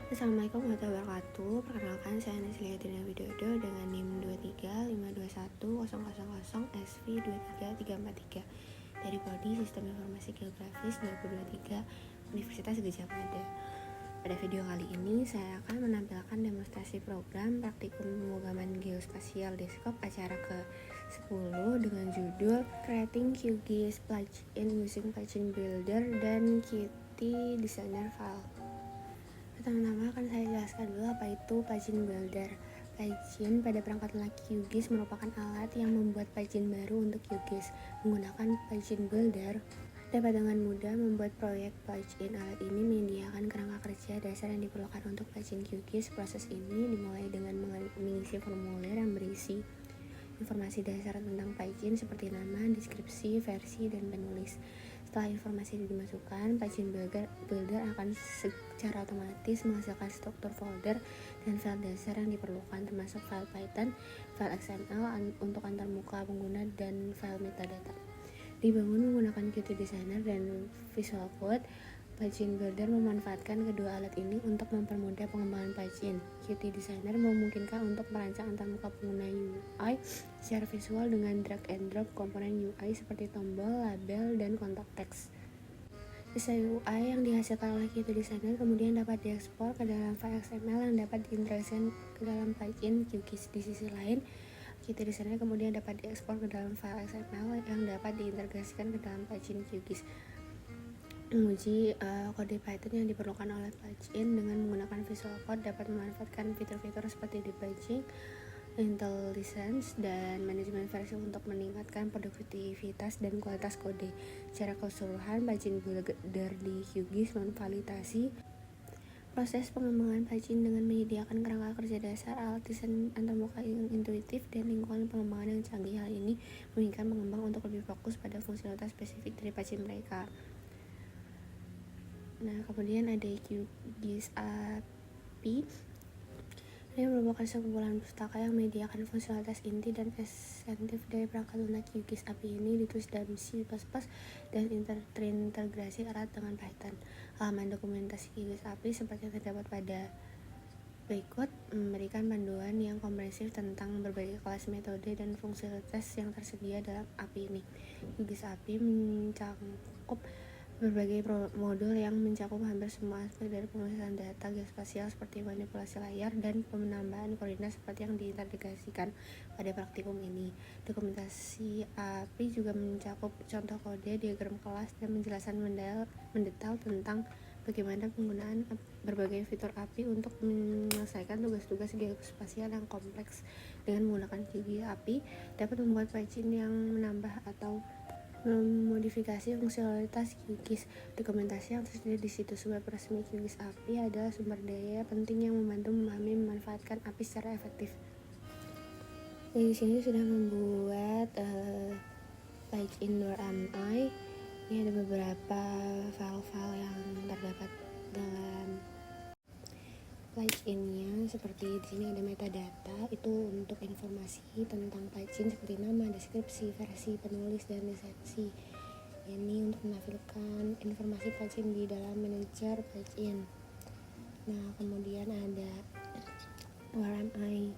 Assalamualaikum warahmatullahi wabarakatuh. Perkenalkan, saya Naslia Dina Widodo dengan NIM 23521000SV23343 dari Prodi Sistem Informasi Geografis 2023 Universitas Gadjah Mada. Pada video kali ini saya akan menampilkan demonstrasi program praktikum pemrograman geospasial Desktop acara ke-10 dengan judul Creating QGIS Plugin Using Plugin Builder dan Qt Designer File. Pertama-tama akan saya jelaskan dulu apa itu plugin builder. Plugin pada perangkat lunak QGIS merupakan alat yang membuat plugin baru untuk QGIS. Menggunakan plugin builder dapat dengan mudah membuat proyek plugin. Alat ini menyediakan kerangka kerja dasar yang diperlukan untuk plugin QGIS. Proses ini dimulai dengan mengisi formulir yang berisi informasi dasar tentang plugin seperti nama, deskripsi, versi, dan penulis. Setelah informasi dimasukkan, plugin builder akan secara otomatis menghasilkan struktur folder dan file dasar yang diperlukan, termasuk file Python, file XML untuk antarmuka pengguna, dan file metadata. Dibangun menggunakan Qt Designer dan Visual Code. Plugin Builder memanfaatkan kedua alat ini untuk mempermudah pengembangan plugin. Qt Designer memungkinkan untuk merancang antarmuka pengguna UI secara visual dengan drag and drop komponen UI seperti tombol, label, dan kontak teks. Desain UI yang dihasilkan oleh Qt Designer kemudian dapat diekspor ke dalam file XML yang dapat diintegrasikan ke dalam plugin QGIS. Di sisi lain, Qt Designer kemudian dapat diekspor ke dalam file XML yang dapat diintegrasikan ke dalam plugin QGIS. Menguji kode Python yang diperlukan oleh plugin dengan menggunakan Visual Code dapat memanfaatkan fitur-fitur seperti debugging, IntelliSense, dan manajemen versi untuk meningkatkan produktivitas dan kualitas kode. Secara keseluruhan, plugin builder di QGIS memvalidasi proses pengembangan plugin dengan menyediakan kerangka kerja dasar, alat desain antarmuka yang intuitif, dan lingkungan pengembangan yang canggih. Hal ini memungkinkan pengembang untuk lebih fokus pada fungsionalitas spesifik dari plugin mereka. Nah, kemudian ada QGIS API. Ini merupakan sekumpulan pustaka yang menyediakan fungsionalitas inti dan esentif dari perangkat lunak QGIS. API ini ditulis dalam C++ dan terintegrasi erat dengan Python. Halaman dokumentasi QGIS API seperti yang terdapat pada berikut memberikan panduan yang komprehensif tentang berbagai kelas metode dan fungsionalitas yang tersedia dalam API ini. QGIS API mencakup berbagai modul yang mencakup hampir semua aspek dari pemrosesan data geospasial seperti manipulasi layar dan penambahan koordinat seperti yang diintegrasikan pada praktikum ini. Dokumentasi API juga mencakup contoh kode, diagram kelas, dan penjelasan mendetail tentang bagaimana penggunaan berbagai fitur API untuk menyelesaikan tugas-tugas geospasial yang kompleks. Dengan menggunakan QGIS API dapat membuat plugin yang menambah atau memodifikasi fungsionalitas QGIS. Dokumentasi yang tersedia di situs web resmi QGIS API adalah sumber daya penting yang membantu memahami memanfaatkan API secara efektif. Di sini sudah membuat plugin WordAMI. Ini ada beberapa file-file yang terdapat dalam pluginnya, seperti di sini ada metadata, itu untuk informasi tentang plugin seperti nama, deskripsi, versi, penulis, dan lisensi. Ini untuk menampilkan informasi plugin di dalam manajer plugin. Nah, kemudian ada wrmi.python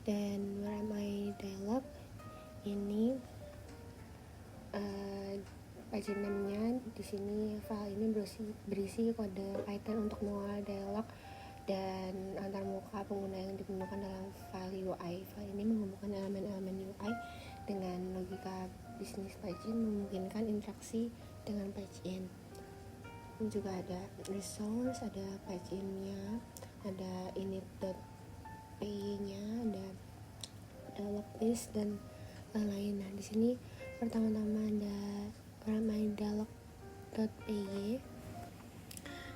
dan wrmi dialog. Ini plugin namanya. Di sini file ini berisi kode Python untuk mengolah dialog dan antarmuka pengguna yang digunakan dalam file UI. File ini menghubungkan elemen-elemen UI dengan logika bisnis plugin, memungkinkan interaksi dengan plugin. Dan juga ada resource, ada pluginnya, ada init.py-nya, ada dialog list, dan lain-lain. Nah, di sini pertama-tama ada wrmi.dialog.py.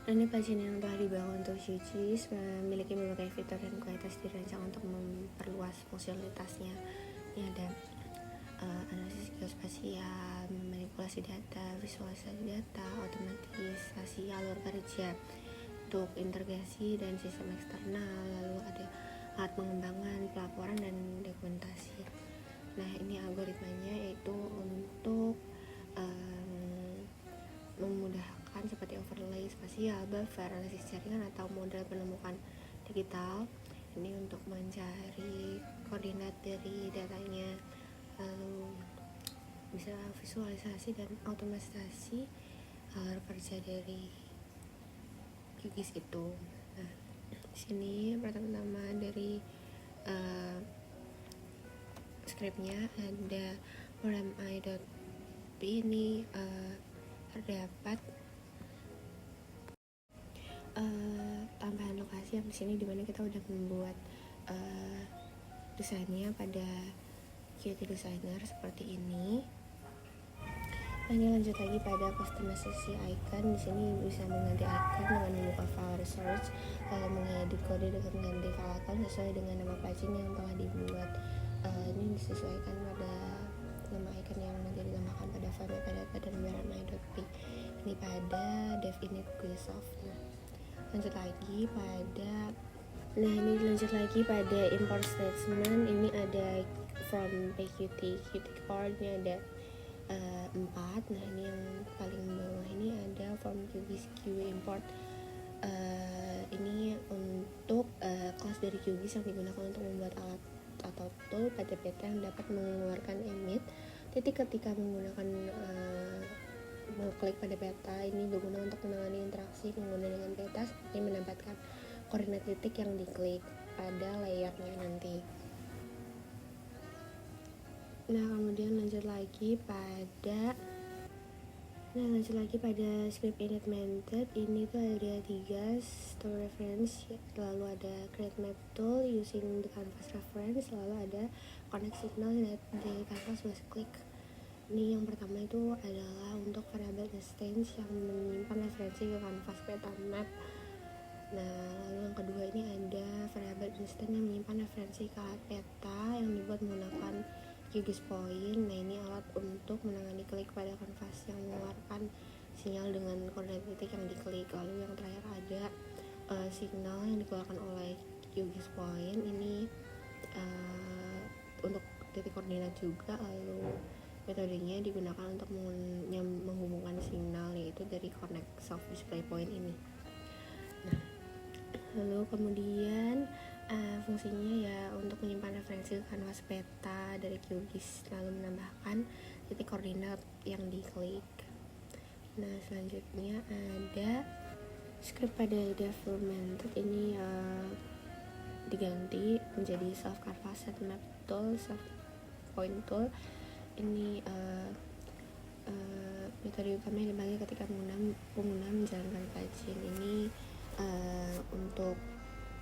Ini plugin yang telah dibangun untuk QGIS, memiliki berbagai fitur dan kualitas dirancang untuk memperluas fungsionalitasnya. Ini ada analisis geospasial, manipulasi data, visualisasi data, otomatisasi alur kerja untuk integrasi dan sistem eksternal, lalu ada alat pengembangan, pelaporan, dan dokumentasi. Nah, ini algoritmanya yaitu untuk memudahkan menambahkan seperti overlay spasial, buffer, analisis jaringan atau model penemukan digital. Ini untuk mencari koordinat dari datanya, lalu bisa visualisasi dan otomatisasi kerja dari QGIS itu. Nah, di sini pertama-tama dari scriptnya ada rmi.p. Ini terdapat tambahan lokasi yang di sini dimana kita udah membuat desainnya pada Qt Designer seperti ini. Nah, ini lanjut lagi pada customizasi icon. Di sini bisa mengganti icon dengan membuka file research, lalu mengedit kode dengan mengganti file icon sesuai dengan nama plugin yang telah dibuat. Ini disesuaikan pada nama icon yang nanti ditambahkan pada file metadata dan rmi.p. Ini pada dev init GuiSoft. Lanjut lagi pada import statement. Ini ada from PQT core, ini ada 4. Nah, ini yang paling bawah ini ada from QGIS Q import. Ini untuk kelas dari QGIS yang digunakan untuk membuat alat atau tool pada peta yang dapat mengeluarkan emit titik ketika menggunakan mengklik pada peta. Ini berguna untuk menangani interaksi pengguna dengan peta seperti menempatkan koordinat titik yang diklik pada layarnya nanti. Nah, kemudian lanjut lagi pada script init method. Ini tuh ada 3 store reference, lalu ada create map tool using the canvas reference, lalu ada connect signal dari canvas was click. Ini yang pertama itu adalah untuk variable instance yang menyimpan referensi ke canvas peta map. Nah, lalu yang kedua ini ada variable instance yang menyimpan referensi ke alat peta yang dibuat menggunakan QGIS Point. Nah, ini alat untuk menangani klik pada kanvas yang mengeluarkan sinyal dengan koordinat titik yang diklik. Lalu yang terakhir ada signal yang dikeluarkan oleh QGIS Point. Ini untuk titik koordinat juga. Lalu metodenya digunakan untuk menghubungkan signal, yaitu dari connect soft display point ini. Nah, lalu kemudian fungsinya ya untuk menyimpan referensi kanvas peta dari QGIS, lalu menambahkan titik koordinat yang diklik. Nah, selanjutnya ada script pada development. Ini diganti menjadi soft canvas set map tool, soft point tool. Ini metode utama yang dipakai ketika pengguna menjalankan plugin ini untuk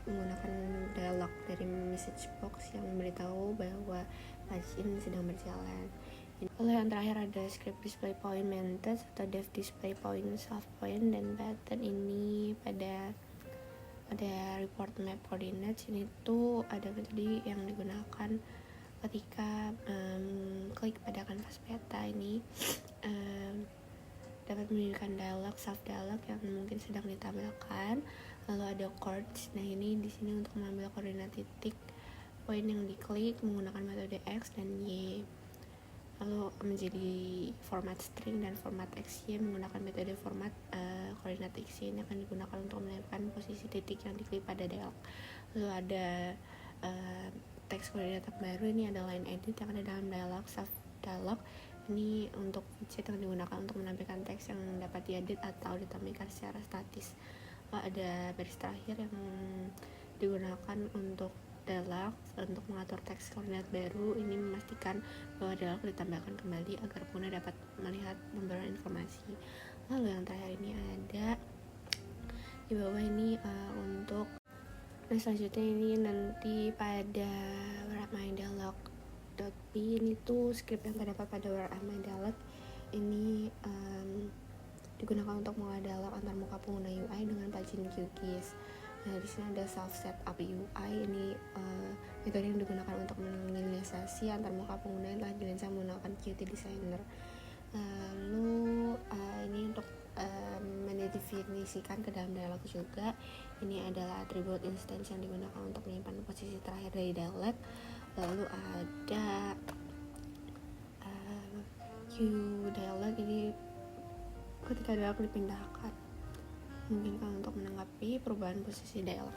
menggunakan dialog dari message box yang memberitahu bahwa plugin sedang berjalan. Lalu yang terakhir ada script display point method atau dev display point soft point dan button. Ini pada report map coordinates. Ini tuh ada metode yang digunakan ketika klik pada kanvas peta. Ini dapat menunjukkan dialog, soft dialog yang mungkin sedang ditampilkan. Lalu ada chords. Nah, ini di sini untuk mengambil koordinat titik poin yang diklik menggunakan metode X dan Y. Lalu menjadi format string dan format XY menggunakan metode format koordinat XY. Ini akan digunakan untuk menentukan posisi titik yang diklik pada dialog. Lalu ada teks koordinat baru. Ini ada line edit yang ada dalam dialog, soft dialog. Ini untuk widget yang digunakan untuk menampilkan teks yang dapat diedit atau ditampilkan secara statis. Ada baris terakhir yang digunakan untuk dialog untuk mengatur teks koordinat baru. Ini memastikan bahwa dialog ditambahkan kembali agar pengguna dapat melihat beberapa informasi. Lalu yang terakhir ini ada di bawah ini untuk selanjutnya ini nanti pada rmi.dialog.p. ini tuh script yang terdapat pada rmi.dialog. Ini digunakan untuk mengolah dialog antar muka pengguna UI dengan plugin QGIS. Nah, di sini ada self setup UI. Ini metode yang digunakan untuk menginisiasi antar muka pengguna yang telah dirancang menggunakan Qt Designer. Lalu ini untuk mendefinisikan ke dalam dialog juga. Ini adalah atribut instance yang digunakan untuk menyimpan posisi terakhir dari dialog. Lalu ada Q dialog. Ini ketika dialog dipindahkan. Memungkinkan untuk menanggapi perubahan posisi dialog.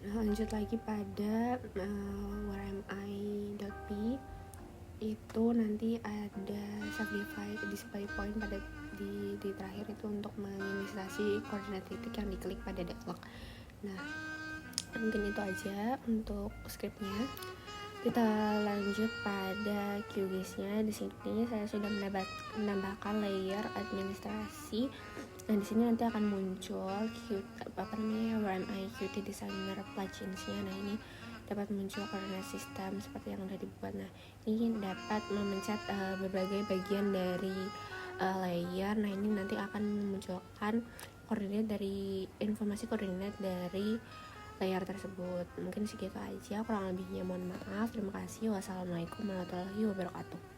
Nah, lanjut lagi pada wrmi.p, itu nanti ada save display point pada di terakhir itu untuk menginisiasi koordinat titik yang diklik pada dialog. Nah, mungkin itu aja untuk skripnya. Kita lanjut pada QGIS-nya. Di sini saya sudah menambahkan layer administrasi. Nah, di sini nanti akan muncul WRMI Qt Designer plugins-nya. Nah, ini dapat muncul koordinat sistem seperti yang sudah dibuat. Nah, ini dapat memencet berbagai bagian dari layer. Nah, ini nanti akan memunculkan informasi koordinat dari layar tersebut. Mungkin segitu aja, kurang lebihnya mohon maaf. Terima kasih. Wassalamualaikum warahmatullahi wabarakatuh.